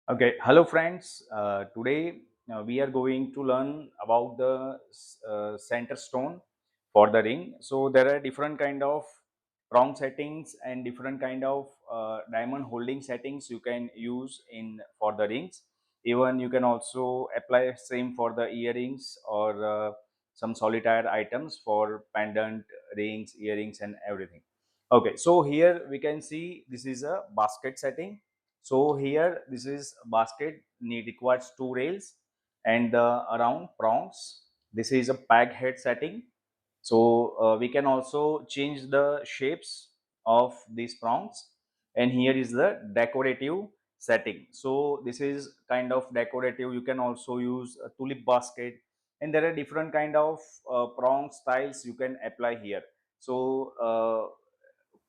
Okay, hello friends. Today we are going to learn about the center stone for the ring. So there are different kind of prong settings and different kind of diamond holding settings you can use in for the rings. Even you can also apply same for the earrings or some solitaire items for pendant rings, earrings, and everything. Okay, so here we can see this is a basket setting. So here this is basket need requires two rails and the around prongs. This is a peg head setting. So we can also change the shapes of these prongs, and here is the decorative setting. So this is kind of decorative. You can also use a tulip basket, and there are different kind of prong styles you can apply here. So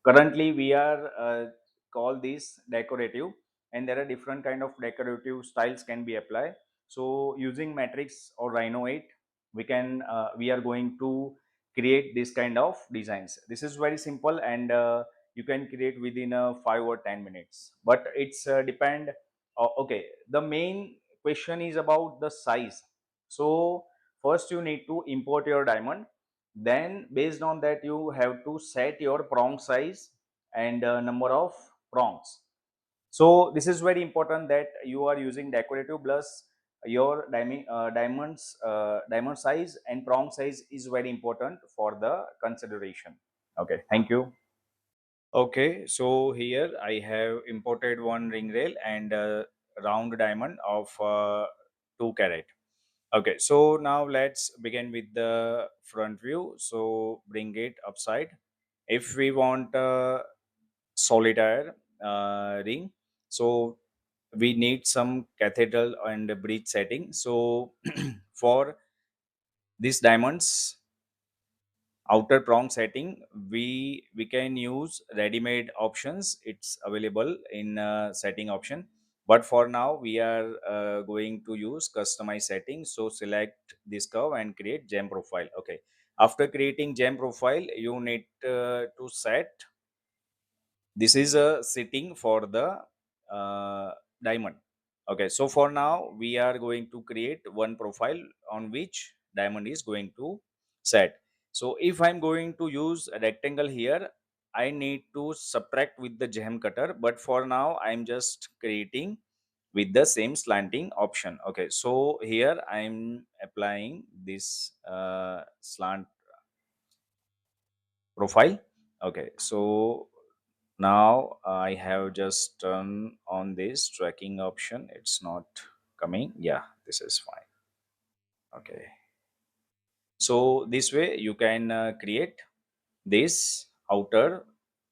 currently we are call this decorative, and there are different kind of decorative styles can be applied. So using matrix or Rhino 8, we are going to create this kind of designs. This is very simple, and you can create within 5 or 10 minutes, but it's depend. Okay, the main question is about the size. So first you need to import your diamond, then based on that you have to set your prong size and number of prongs. So this is very important that you are using decorative plus your diamond size and prong size is very important for the consideration. Okay, thank you. Okay, so here I have imported one ring rail and a round diamond of 2 carat. Okay, so now let's begin with the front view. So bring it upside. If we want a solitaire ring, so we need some cathedral and bridge setting. So for these diamonds outer prong setting, we can use ready-made options. It's available in setting option, but for now we are going to use customized settings. So select this curve and create gem profile. Okay, after creating gem profile you need to set this is a setting for the diamond. Okay, so for now we are going to create one profile on which diamond is going to set. So if I'm going to use a rectangle here, I need to subtract with the gem cutter, but for now I'm just creating with the same slanting option. Okay, so here I'm applying this slant profile. Okay, so now I have just turned on this tracking option. It's not coming. Yeah, this is fine. Okay, so this way you can create this outer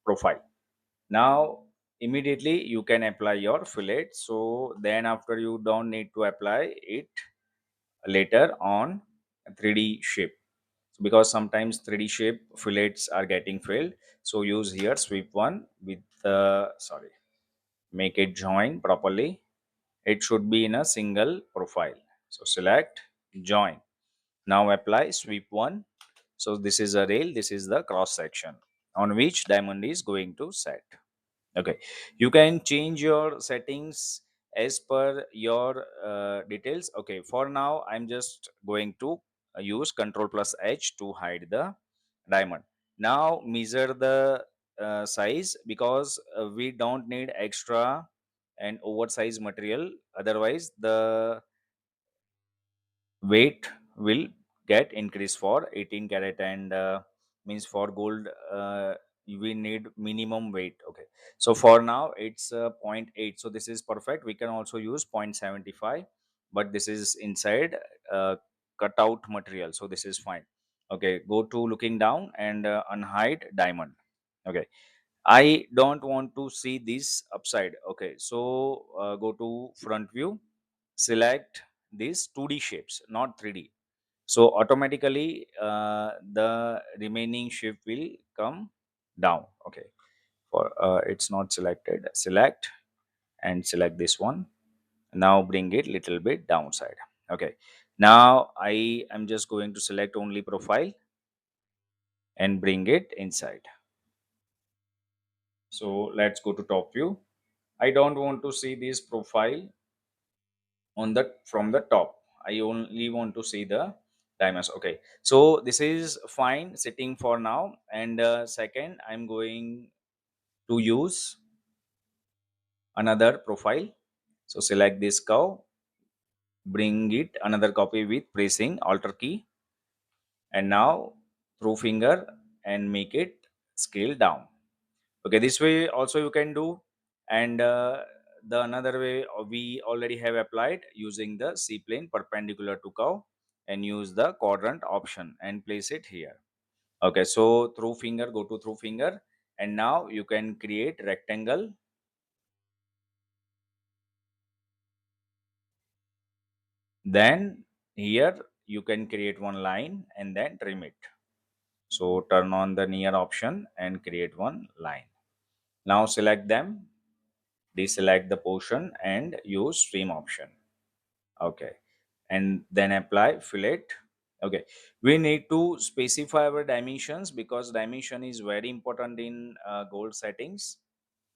profile. Now immediately you can apply your fillet. So then after you don't need to apply it later on 3D shape. Because sometimes 3D shape fillets are getting failed. So use here sweep one with sorry, make it join properly. It should be in a single profile. So select join. Now apply sweep one. So this is a rail, this is the cross section on which diamond is going to set. Okay, you can change your settings as per your details. Okay, for now I'm just going to use Control plus H to hide the diamond. Now measure the size, because we don't need extra and oversized material, otherwise the weight will get increased for 18 carat, and means for gold we need minimum weight. Okay, so for now it's zero point 0.8, so this is perfect. We can also use 0.75, but this is inside uh, cutout material, so this is fine. Okay, go to looking down and unhide diamond. Okay, I don't want to see this upside. Okay, so go to front view, select these 2D shapes, not 3D. So automatically the remaining shape will come down. Okay, for it's not selected, select and select this one. Now bring it little bit downside. Okay, now I am just going to select only profile and bring it inside. So let's go to top view. I don't want to see this profile. on the from the top. I only want to see the diamonds. Okay, so this is fine sitting for now. And second, I'm going to use another profile. So select this curve, bring it another copy with pressing Alt key, and now through finger and make it scale down. Okay, this way also you can do. And the another way, we already have applied using the C plane perpendicular to curve, and use the quadrant option and place it here. Okay, so through finger, go to through finger, and now you can create rectangle. Then here you can create one line and then trim it. So turn on the near option and create one line. Now select them, deselect the portion and use stream option. Okay, and then apply fillet. Okay, we need to specify our dimensions because dimension is very important in gold settings.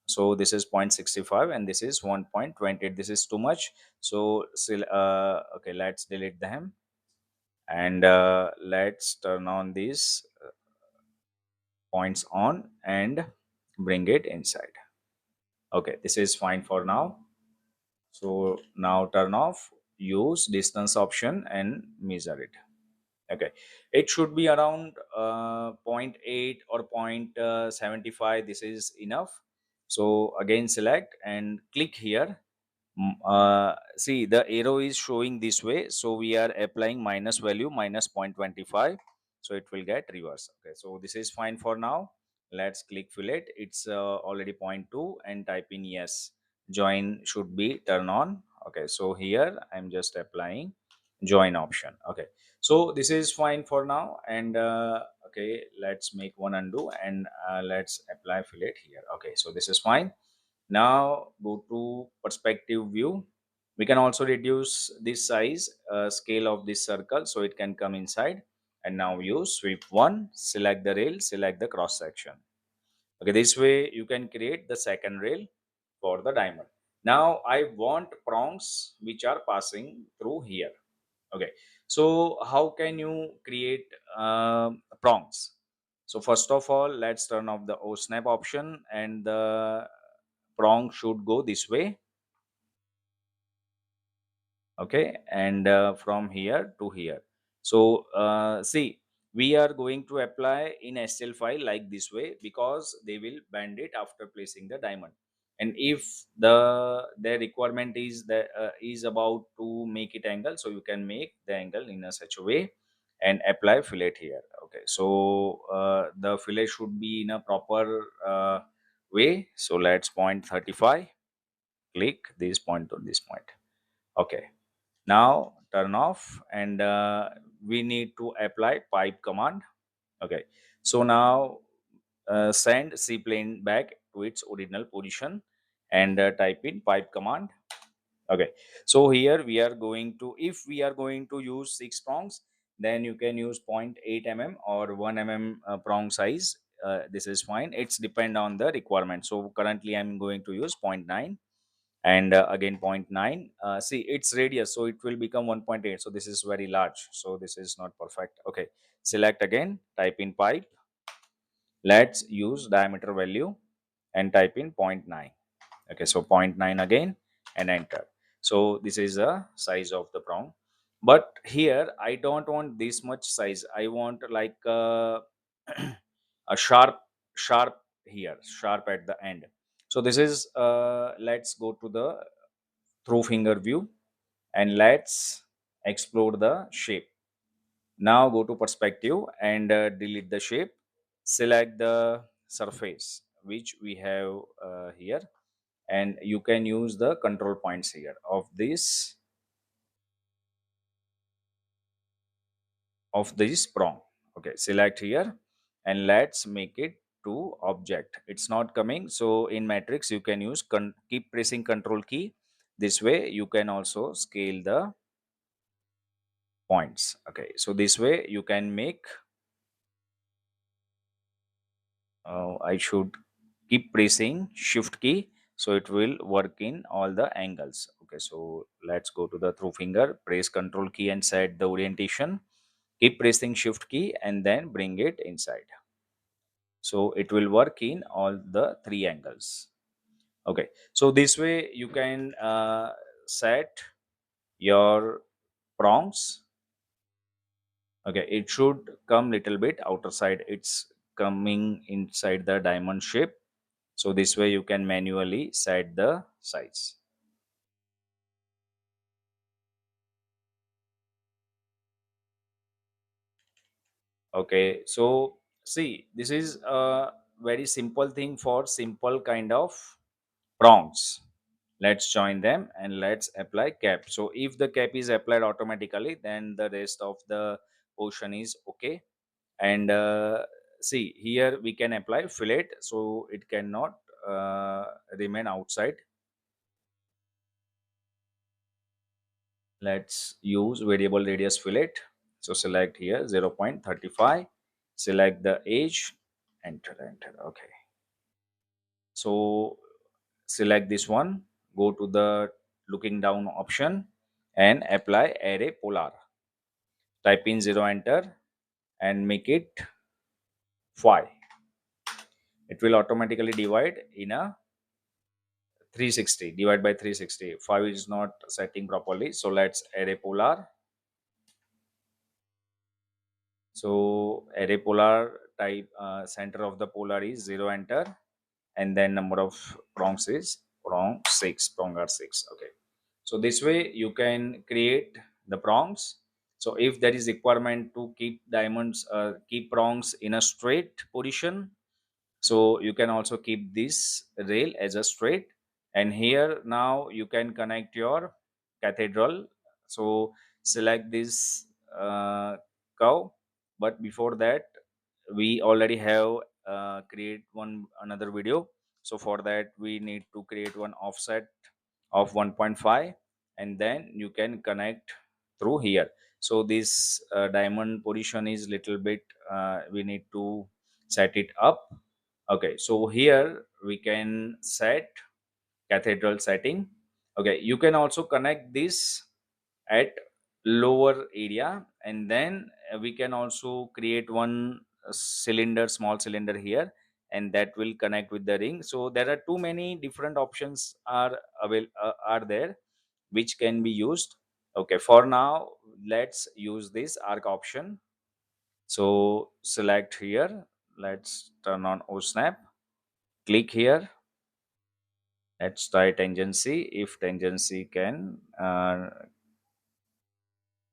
So this is 0.65 and this is 1.28. This is too much. So still, okay, let's delete them. And let's turn on these points on and bring it inside. Okay, this is fine for now. So now turn off, use distance option and measure it. Okay, it should be around zero point 0.8 or 0.75. This is enough. So again select and click here. See, the arrow is showing this way, so we are applying minus value minus 0.25, so it will get reverse. Okay, so this is fine for now. Let's click fillet. It's already zero point 0.2 and type in yes. Join should be turn on. Okay, so here I'm just applying join option. Okay, so this is fine for now. And okay, let's make one undo and let's apply fillet here. Okay, so this is fine. Now go to perspective view. We can also reduce this size scale of this circle so it can come inside. And now use sweep one, select the rail, select the cross section. Okay, this way you can create the second rail for the diamond. Now I want prongs which are passing through here. Okay, so how can you create prongs? So first of all, let's turn off the O snap option, and the prong should go this way. Okay, and from here to here. So see, we are going to apply in STL file like this way because they will bend it after placing the diamond. And if the requirement is that is about to make it angle, so you can make the angle in a such a way and apply fillet here. Okay, so the fillet should be in a proper way. So let's point 35, click this point to this point. Okay, now turn off, and we need to apply pipe command. Okay, so now send C plane back to its original position and type in pipe command. Okay, so here we are going to, if we are going to use 6 prongs, then you can use 0.8 mm or 1 mm prong size. This is fine, it's depend on the requirement. So currently I'm going to use 0.9, and again zero point 0.9. See, it's radius, so it will become 1.8. So this is very large, so this is not perfect. Okay, select again, type in pipe. Let's use diameter value and type in zero point 0.9. Okay, so zero point 0.9 again and enter. So this is the size of the prong. But here I don't want this much size. I want like a sharp here, sharp at the end. So this is let's go to the through finger view and let's explore the shape. Now go to perspective and delete the shape. Select the surface which we have here, and you can use the control points here of this prong. Okay, select here and let's make it to object. It's not coming, so in matrix you can use keep pressing control key. This way you can also scale the points. Okay, so this way you can make I should keep pressing shift key so it will work in all the angles. Okay, so let's go to the through finger, press Control key and set the orientation. Keep pressing Shift key and then bring it inside. So it will work in all the three angles. Okay, so this way you can set your prongs. Okay, it should come little bit outer side. It's coming inside the diamond shape. So this way you can manually set the size. Okay, so see, this is a very simple thing for simple kind of prongs. Let's join them and let's apply cap. So if the cap is applied automatically, then the rest of the portion is okay. And see, here we can apply fillet, so it cannot remain outside. Let's use variable radius fillet. So select here 0.35, select the edge, enter. Okay, so select this one, go to the looking down option and apply array polar. Type in 0, enter, and make it 5. It will automatically divide in a 360, divide by 360. 5 is not setting properly, so let's array polar. So array polar type, center of the polar is 0, enter, and then number of prongs is prong 6, prong are 6. Okay, so this way you can create the prongs. So if there is requirement to keep diamonds, keep prongs in a straight position, so you can also keep this rail as a straight. And here now you can connect your cathedral. So select this curve, but before that we already have create one another video. So for that we need to create one offset of 1.5, and then you can connect through here. So this diamond position is little bit, we need to set it up. Okay, so here we can set cathedral setting. Okay, you can also connect this at lower area, and then we can also create one cylinder, small cylinder here, and that will connect with the ring. So there are too many different options are there which can be used. Okay, for now let's use this arc option. So select here, let's turn on O snap, click here. Let's try tangency, if tangency can.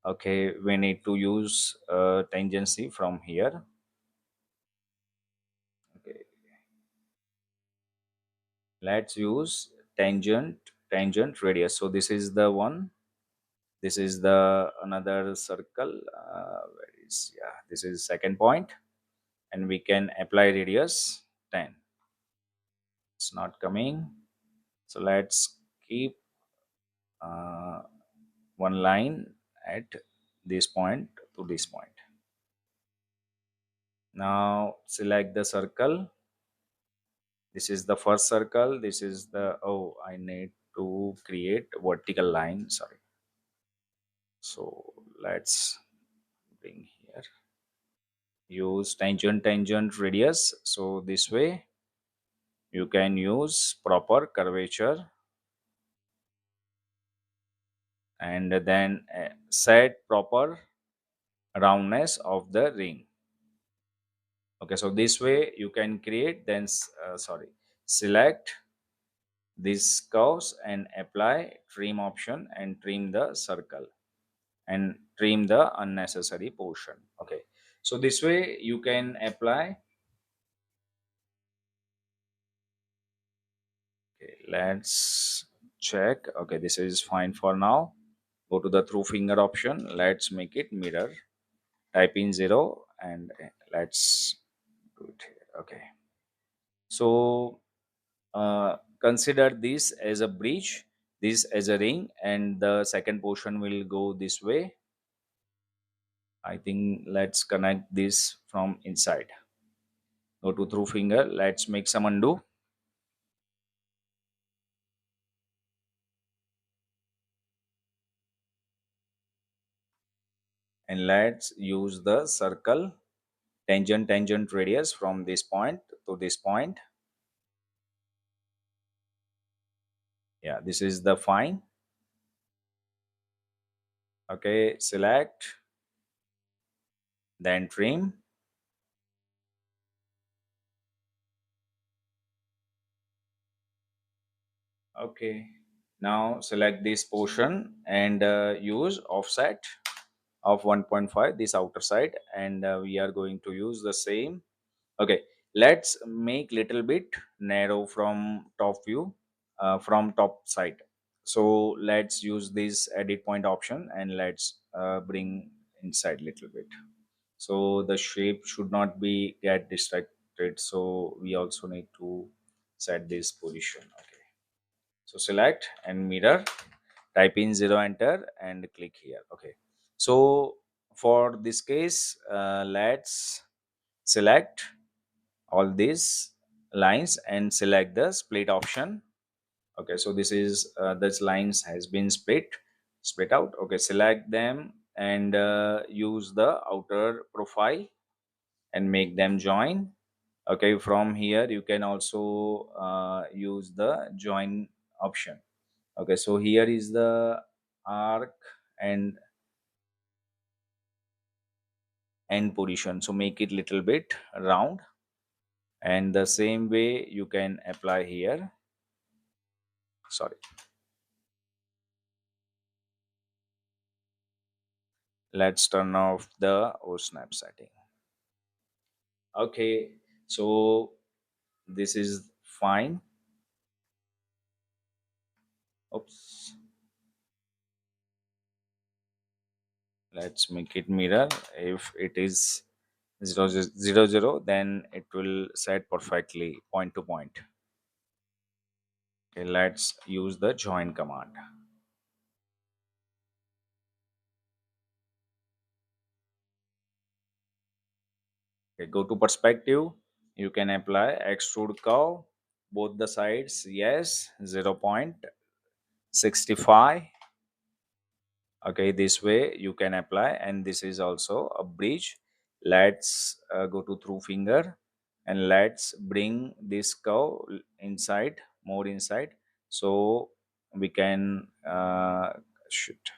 Okay, we need to use tangency from here. Okay, let's use tangent radius. So this is the one. This is the another circle. Where is, yeah? This is second point, and we can apply radius 10. It's not coming. So let's keep uh, one line at this point to this point. Now select the circle. This is the first circle. This is the, oh, I need to create vertical line. Sorry. So let's bring here. Use tangent radius. So this way you can use proper curvature, and then set proper roundness of the ring. Okay, so this way you can create, then sorry, select these curves and apply trim option and trim the circle and trim the unnecessary portion. Okay, so this way you can apply. Okay, let's check. Okay, this is fine for now. Go to the through finger option, let's make it mirror. Type in 0 and let's do it here. Okay, so consider this as a bridge, this as a ring, and the second portion will go this way. I think let's connect this from inside. Go to through finger, let's make some undo. and let's use the circle tangent radius from this point to this point. Yeah, this is the fine. Okay, select, then trim. Okay, now select this portion and use offset of 1.5 this outer side, and we are going to use the same. Okay, let's make little bit narrow from top view, from top side. So let's use this edit point option and let's bring inside little bit. So the shape should not be get distracted. So we also need to set this position. Okay. So select and mirror, type in 0, enter and click here. Okay. So for this case, let's select all these lines and select the split option. Okay, so this is this lines has been split out. Okay, select them and use the outer profile and make them join. Okay, from here you can also use the join option. Okay, so here is the arc and end position, so make it little bit round, and the same way you can apply here. Sorry, let's turn off the O snap setting. Okay, so this is fine. Oops, let's make it mirror. If it is 0 0 0, then it will set perfectly point to point. Okay, let's use the join command. Okay, go to perspective. You can apply extrude curve both the sides. Yes, 0.65. Okay, this way you can apply, and this is also a bridge. Let's go to through finger and let's bring this curve inside, more inside, so we can should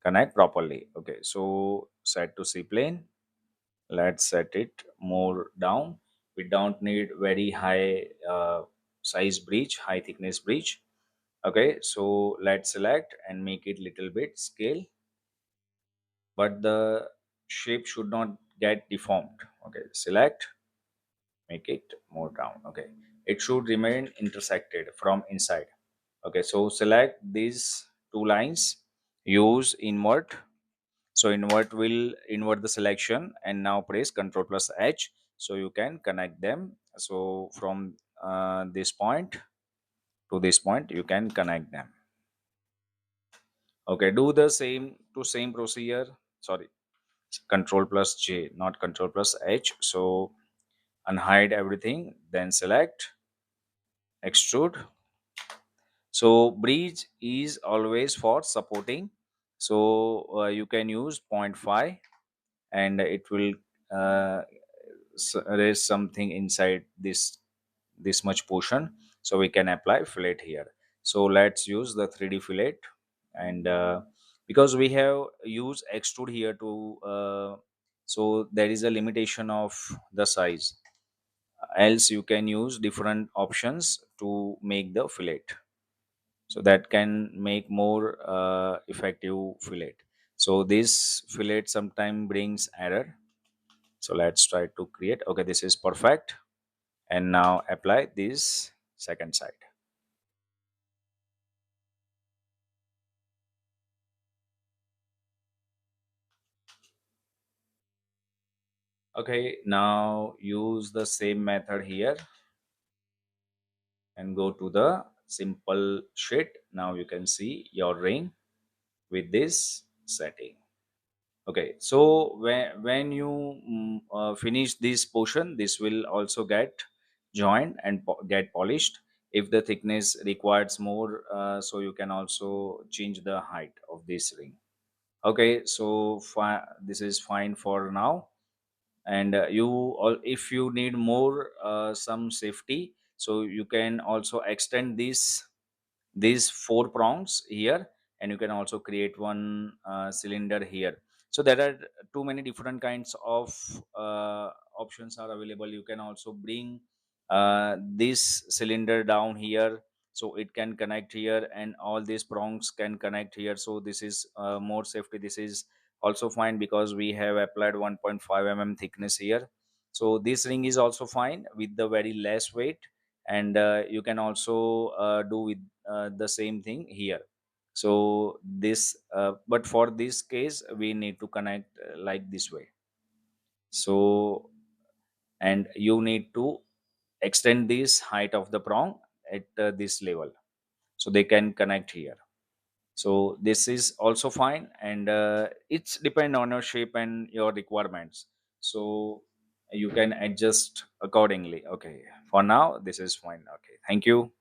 connect properly. Okay, so set to C plane. Let's set it more down. We don't need very high size bridge, high thickness bridge. Okay, so let's select and make it little bit scale, but the shape should not get deformed. Okay, select, make it more down. Okay, it should remain intersected from inside. Okay, so select these two lines, use invert. So invert will invert the selection, and now press Ctrl plus H so you can connect them. So from this point to this point you can connect them. Okay, do the same procedure. Sorry, Control plus J, not Control plus H. So unhide everything, then select extrude. So bridge is always for supporting. So you can use zero point 0.5 and it will uh, raise something inside this much portion. So we can apply fillet here. So let's use the 3D fillet, and because we have used extrude here to so there is a limitation of the size, else you can use different options to make the fillet, so that can make more effective fillet. So this fillet sometime brings error, so let's try to create. Okay, this is perfect, and now apply this second side. Okay, now use the same method here and go to the simple sheet. Now you can see your ring with this setting. Okay, so when you finish this portion, this will also get joined and get polished. If the thickness requires more, so you can also change the height of this ring. Okay, so this is fine for now. And you all, if you need more some safety, so you can also extend these four prongs here, and you can also create one cylinder here. So there are too many different kinds of options are available. You can also bring this cylinder down here, so it can connect here, and all these prongs can connect here. So this is more safety. This is also fine because we have applied 1.5 thickness here. So this ring is also fine with the very less weight, and you can also do with the same thing here. So this but for this case we need to connect like this way. So, and you need to extend this height of the prong at this level, so they can connect here. So this is also fine, and it's depend on your shape and your requirements, so you can adjust accordingly. Okay, for now this is fine. Okay, thank you.